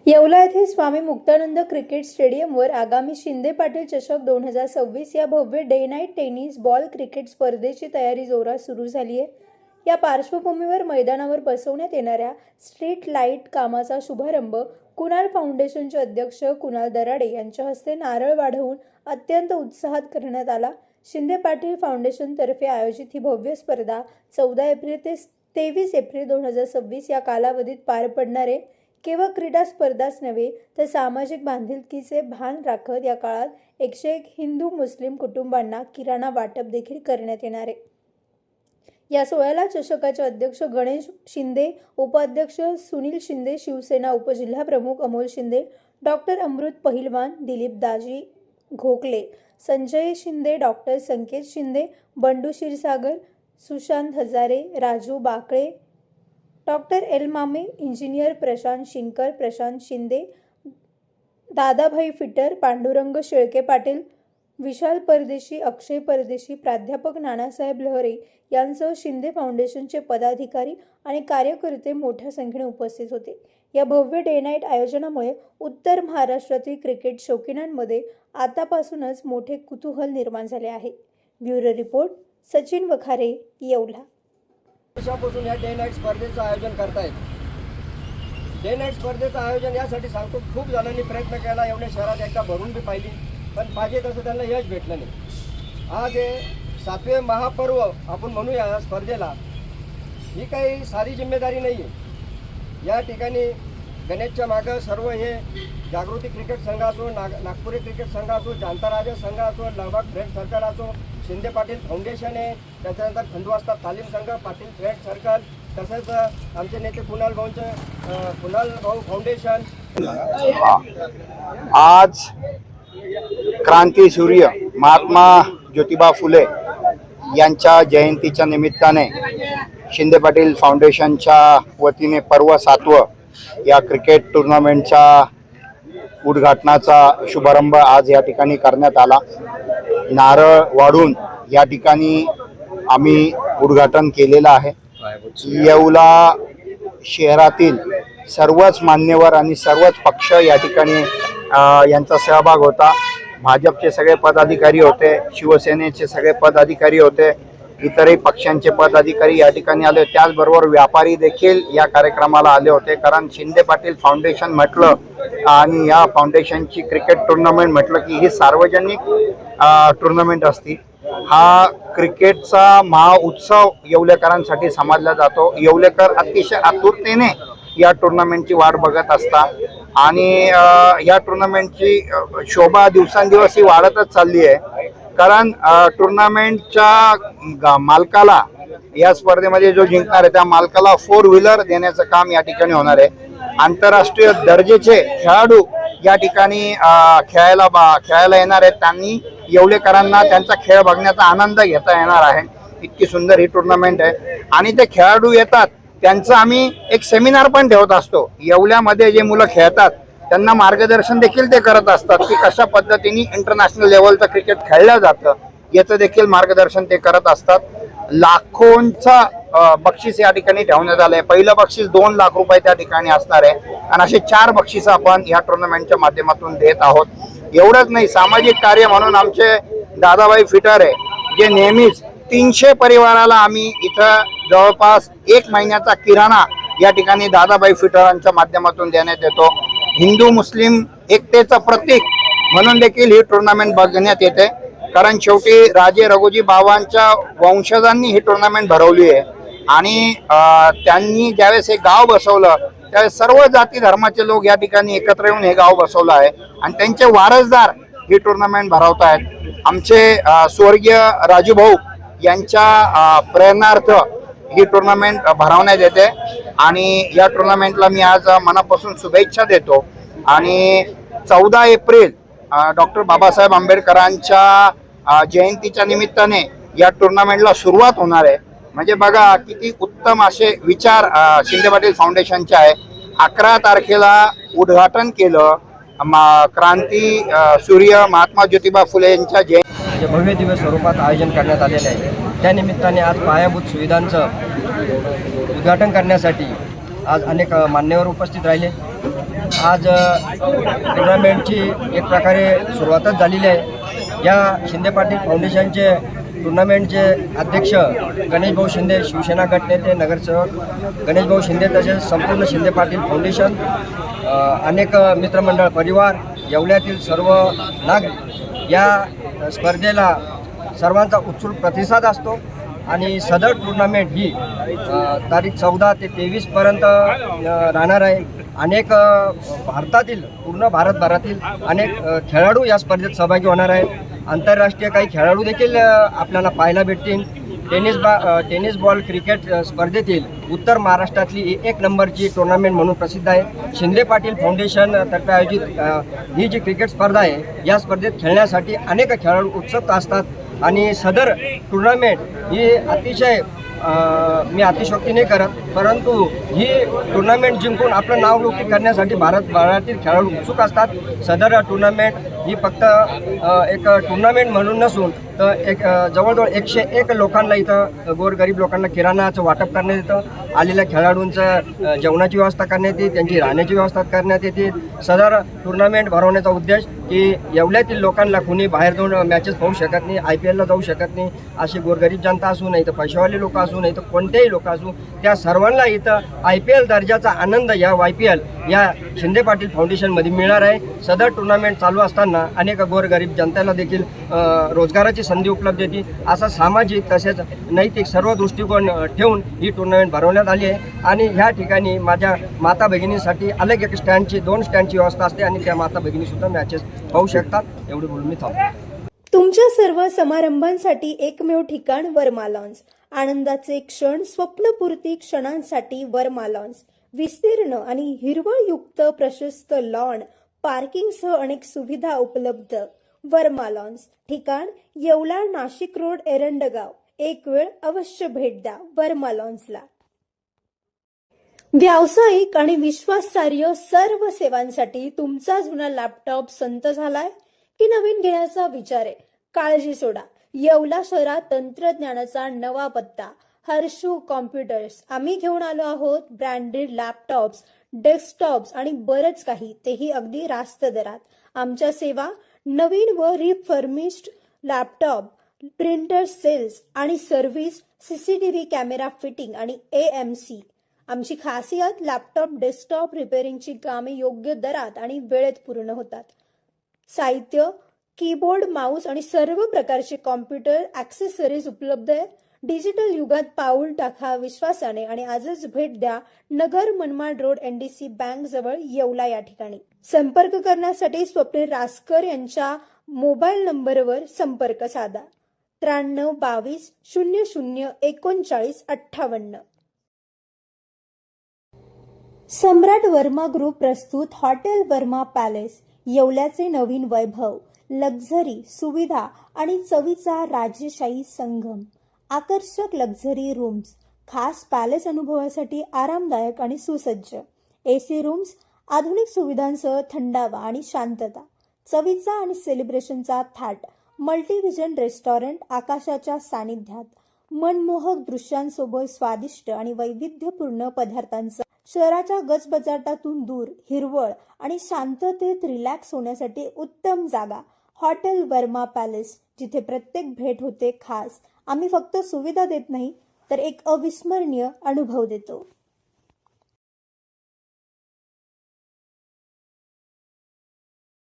येवला येथे स्वामी मुक्तानंद क्रिकेट स्टेडियमवर आगामी शिंदे पाटील चषक 2026 या भव्य day night tennis ball cricket स्पर्धेची तयारी जोरात सुरू झाली आहे। या पार्श्वभूमीवर मैदानावर बसवण्यात येणाऱ्या स्ट्रीट लाईट कामाचा शुभारंभ कुणाल फाउंडेशनचे अध्यक्ष कुणाल दराडे यांच्या हस्ते नारळ वाढवून अत्यंत उत्साहात करण्यात आला। शिंदे पाटील फाउंडेशनतर्फे आयोजित ही भव्य स्पर्धा 14 एप्रिल ते 23 एप्रिल 2026 या कालावधीत पार पडणार आहे। केवळ क्रीडा स्पर्धाच नव्हे तर सामाजिक बांधिलकीचे भान राखत या काळात 101 हिंदू मुस्लिम कुटुंबांना किराणा वाटप देखील करण्यात येणार आहे। या सोहळ्याला चषकाचे अध्यक्ष गणेश शिंदे, उपाध्यक्ष सुनील शिंदे, शिवसेना उपजिल्हा प्रमुख अमोल शिंदे, डॉक्टर अमृत पहिलवान, दिलीप दाजी घोकले, संजय शिंदे, डॉक्टर संकेत शिंदे, बंडू क्षीरसागर, सुशांत हजारे, राजू बाकळे, डॉक्टर एल मामे, इंजिनियर प्रशांत शिनकर, प्रशांत शिंदे, दादाभाई फिटर, पांडुरंग शेळके पाटील, विशाल परदेशी, अक्षय परदेशी, प्राध्यापक नानासाहेब लहरे यांसह शिंदे फाउंडेशनचे पदाधिकारी आणि कार्यकर्ते मोठ्या संख्येने उपस्थित होते। या भव्य डे नाईट आयोजनामुळे उत्तर महाराष्ट्रातील क्रिकेट शौकीनांमध्ये आतापासूनच मोठे कुतूहल निर्माण झाले आहे। Bureau report, Sachin Wakhare, Yeola. वर्षापासून या डे नाईट स्पर्धेचं आयोजन करतायत। डे नाईट स्पर्धेचं आयोजन यासाठी सांगतो, खूप जणांनी प्रयत्न केला, एवढ्या शहरात एकदा भरून बी पाहिली, पण पाहिजे तसं त्यांना यश भेटलं नाही। आज हे 7वे महापर्व आपण म्हणूया या स्पर्धेला, ही काही सारी जिम्मेदारी नाही आहे। या ठिकाणी गणेशच्या मागं सर्व हे जागृती क्रिकेट संघ असो, नागपुरी क्रिकेट संघ असो, जांताराजा संघ असो, लालबाग फ्रेंड सर्कल असो, शिंदे पाटील फाउंडेशन आहे, त्याच्यानंतर खंडवास्ता तालीम संघ, पाटील फ्रेंड सर्कल, तसंच आमचे नेते कुणाल भाऊ फाउंडेशन। आज क्रांती सूर्य महात्मा ज्योतिबा फुले यांच्या जयंतीच्या निमित्ताने शिंदे पाटील फाउंडेशनच्या वतीने पर्व 7वं या क्रिकेट टुर्नामेंटच्या उद्घाटनाचा शुभारंभ आज या ठिकाणी करण्यात आला। नारळ वाढून या ठिकाणी आम्ही उद्घाटन केलेलं आहे। येवला शहरातील सर्वच मान्यवर आणि सर्वच पक्ष या ठिकाणी यांचा सहभाग होता। भाजपचे सगळे पदाधिकारी होते, शिवसेनेचे सगळे पदाधिकारी होते, इतरही पक्षांचे पदाधिकारी या ठिकाणी आले। त्याचबरोबर व्यापारी देखील या कार्यक्रमाला आले होते, कारण शिंदे पाटील फाउंडेशन म्हटलं आणि या फाउंडेशनची क्रिकेट टुर्नामेंट म्हटलं की ही सार्वजनिक टुर्नामेंट असती। हा क्रिकेटचा महाउत्सव येवलेकरांसाठी समजला जातो। येवलेकर अतिशय आतुरतेने या टुर्नामेंटची वाट बघत असतात आणि या टुर्नामेंटची शोभा दिवसांदिवस ही वाढतच चालली आहे, कारण टुर्नामेंटच्या मालकाला या स्पर्धेमध्ये जो जिंकणार आहे त्या मालकाला 4 व्हीलर देण्याचं काम या ठिकाणी होणार आहे। आंतरराष्ट्रीय दर्जाचे खेळाडू या ठिकाणी खेळायला येणार आहेत, त्यांनी येवलेकरांना त्यांचा खेळ बघण्याचा आनंद घेता येणार आहे। इतकी सुंदर ही टुर्नामेंट आहे आणि ते खेळाडू येतात त्यांचं आम्ही एक सेमिनार पण ठेवत असतो। येवल्यामध्ये जे मुलं खेळतात त्यांना मार्गदर्शन देखील ते करत असतात की कशा पद्धतीने इंटरनॅशनल लेवलचं क्रिकेट खेळलं जातं याचं देखील मार्गदर्शन ते करत असतात। लाखोंचा बक्षीस या ठिकाणी ठेवण्यात आलंय। पहिलं बक्षीस 2 लाख रुपये त्या ठिकाणी असणार आहे आणि असे 4 बक्षीस आपण या टुर्नामेंटच्या माध्यमातून देत आहोत। एवढंच नाही, सामाजिक कार्य म्हणून आमचे दादाभाई फिटर आहे, जे नेहमीच 300 परिवाराला आम्ही इथं जवळपास 1 महिन्याचा किराणा या ठिकाणी दादाभाई फिटरांच्या माध्यमातून देण्यात येतो। हिंदू मुस्लिम एकतेचं प्रतीक म्हणून देखील ही टुर्नामेंट बघण्यात येते, कारण शेवटी राजे रघुजी बाबांच्या वंशजांनी ही टुर्नामेंट भरवली आहे आणि त्यांनी ज्यावेळेस हे गाव बसवलं त्यावेळेस सर्व जाती धर्माचे लोक या ठिकाणी एकत्र येऊन हे गाव बसवलं आहे आणि त्यांचे वारसदार ही टुर्नामेंट भरवत आहेत। आमचे स्वर्गीय राजू भाऊ यांच्या प्रेरणार्थ ही टुर्नामेंट भरवण्यात येते आणि या टुर्नामेंटला मी आज मनापासून शुभेच्छा देतो। आणि 14 एप्रिल डॉक्टर बाबासाहेब आंबेडकरांच्या जयंतीच्या निमित्ताने या टुर्नामेंटला सुरुवात होणार आहे। म्हणजे बघा किती उत्तम असे विचार शिंदे पाटील फाउंडेशनचे आहे। 11 तारखेला उद्घाटन केलं क्रांती सूर्य महात्मा ज्योतिबा फुले यांच्या जयंती भव्य दिवस स्वरूपात आयोजन करण्यात आलेले आहे। त्यानिमित्ताने आज पायाभूत सुविधांचं उद्घाटन करण्यासाठी आज अनेक मान्यवर उपस्थित राहिले। आज टुर्नामेंटची एक प्रकारे सुरुवातच झालेली आहे. या शिंदे पाटील फाउंडेशनचे टुर्नामेंटचे अध्यक्ष गणेशभाऊ शिंदे, शिवसेना गटनेते, नगरसेवक गणेशभाऊ शिंदे, तसेच संपूर्ण शिंदे पाटील फाउंडेशन, अनेक मित्रमंडळ, परिवार, येवल्यातील सर्व नागरिक या स्पर्धेला सर्वांचा उत्स्फूर्त प्रतिसाद असतो. आणि सदर टुर्नामेंट ही तारीख 14 ते 23पर्यंत राहणार आहे. अनेक भारतातील, पूर्ण भारतभरातील अनेक खेळाडू या स्पर्धेत सहभागी होणार आहेत. आंतरराष्ट्रीय काही खेळाडू देखील आपल्याला पाहायला भेटतील. टेनिस बॉल क्रिकेट स्पर्धेतील उत्तर महाराष्ट्रातली ही 1 नंबरची टुर्नामेंट म्हणून प्रसिद्ध आहे. शिंदे पाटील फाउंडेशन तर्फे आयोजित ही जी क्रिकेट स्पर्धा आहे, या स्पर्धेत खेळण्यासाठी अनेक खेळाडू उत्सुक असतात. आणि सदर टुर्नामेंट ही अतिशय मी अतिशयोक्ती नाही करत, परंतु ही टुर्नामेंट जिंकून आपलं नावलौकिक करण्यासाठी भारतातील खेळाडू उत्सुक असतात. सदर टुर्नामेंट ही फक्त एक टुर्नामेंट म्हणून नसून तर एक जवळजवळ 101 लोकांना इथं, गोरगरीब लोकांना किराणाचं वाटप करण्यात येतं. आलेल्या खेळाडूंचं जेवणाची व्यवस्था करण्यात येते, त्यांची राहण्याची व्यवस्था करण्यात येते. सदर टुर्नामेंट भरवण्याचा उद्देश की येवल्यातील लोकांना कुणी बाहेर जाऊन मॅचेस पाहू शकत नाही, IPLला जाऊ शकत नाही, अशी गोरगरीब जनता असू, नाही तर पैशावाले लोक असू, नाही तर कोणतेही लोक असू, त्या सर्वांना इथं IPL दर्जाचा आनंद या YPL या शिंदे पाटील फाउंडेशनमध्ये मिळणार आहे. सदर टुर्नामेंट चालू असताना अनेक गोरगरीब जनतेला देखील रोजगाराची संधी उपलब्ध होती. असा सामाजिक तसेच नैतिक सर्व दृष्टिकोन ठेवून ही टुर्नामेंट भरवण्यात आली आहे. आणि ह्या ठिकाणी माझ्या माता भगिनींसाठी अलग एक स्टँडची, 2 स्टँडची व्यवस्था असते आणि त्या माता भगिनीसुद्धा मॅचेस पाहू शकतात. एवढे बोलून मी थांबतो. तुमच्या सर्व समारंभांसाठी एकमेव ठिकाण वर्मा लॉन्स. आनंदाचे क्षण, स्वप्नपूर्ती क्षणांसाठी वर्मा लॉन्स. विस्तीर्ण आणि हिरवळयुक्त प्रशस्त लॉन, पार्किंगसह अनेक सुविधा उपलब्ध. वर्मा लॉन्स. ठिकाण येवला, नाशिक रोड, एरंडगाव. एक वेळ अवश्य भेट द्या वर्मा लॉन्सला. व्यावसायिक आणि विश्वासार्ह सर्व सेवांसाठी तुमचा जुना लॅपटॉप संत झालाय की नवीन घेण्याचा विचार आहे? काळजी सोडा. येवला शहरात तंत्रज्ञानाचा नवा पत्ता, हर्षू कॉम्प्युटर्स. आम्ही घेऊन आलो आहोत ब्रँडेड लॅपटॉप्स, डेस्कटॉप्स आणि बरंच काही, तेही अगदी रास्त दरात. आमच्या सेवा नवीन व रिफर्मिश्ड लॅपटॉप, प्रिंटर सेल्स आणि सर्व्हिस, CCTV कॅमेरा फिटिंग आणि AMC. आमची खासियत, लॅपटॉप डेस्कटॉप रिपेअरिंगची कामे योग्य दरात आणि वेळेत पूर्ण होतात. साहित्य, कीबोर्ड, माऊस आणि सर्व प्रकारचे कॉम्प्युटर ॲक्सेसरीज उपलब्ध आहे. डिजिटल युगात पाऊल टाका विश्वासाने आणि आजच भेट द्या Nagar Manmad road, NDC bank जवळ, येवला या ठिकाणी. संपर्क करण्यासाठी स्वप्नील रासकर यांच्या मोबाईल नंबरवर संपर्क साधा. 93 22 00 39 58. सम्राट वर्मा ग्रुप प्रस्तुत हॉटेल वर्मा पॅलेस. येवल्याचे नवीन वैभव, लक्झरी, सुविधा आणि चवीचा राजेशाही संगम. आकर्षक लक्झरी रूम्स, खास पॅलेस अनुभवासाठी आरामदायक आणि सुसज्ज. AC रूम्स, आधुनिक सुविधांसह थंडावा आणि शांतता. चवीचा आणि सेलिब्रेशनचा थाट. मल्टीव्हिजन रेस्टॉरंट, आकाशाच्या सानिध्यात. मनमोहक दृश्यांसोबत स्वादिष्ट आणि वैविध्यपूर्ण पदार्थांचा. शहराच्या गजबजाटातून दूर, हिरवळ आणि शांततेत रिलॅक्स होण्यासाठी उत्तम जागा. हॉटेल वर्मा पॅलेस, जिथे प्रत्येक भेट होते खास. आम्ही फक्त सुविधा देत नाही तर एक अविस्मरणीय अनुभव देतो.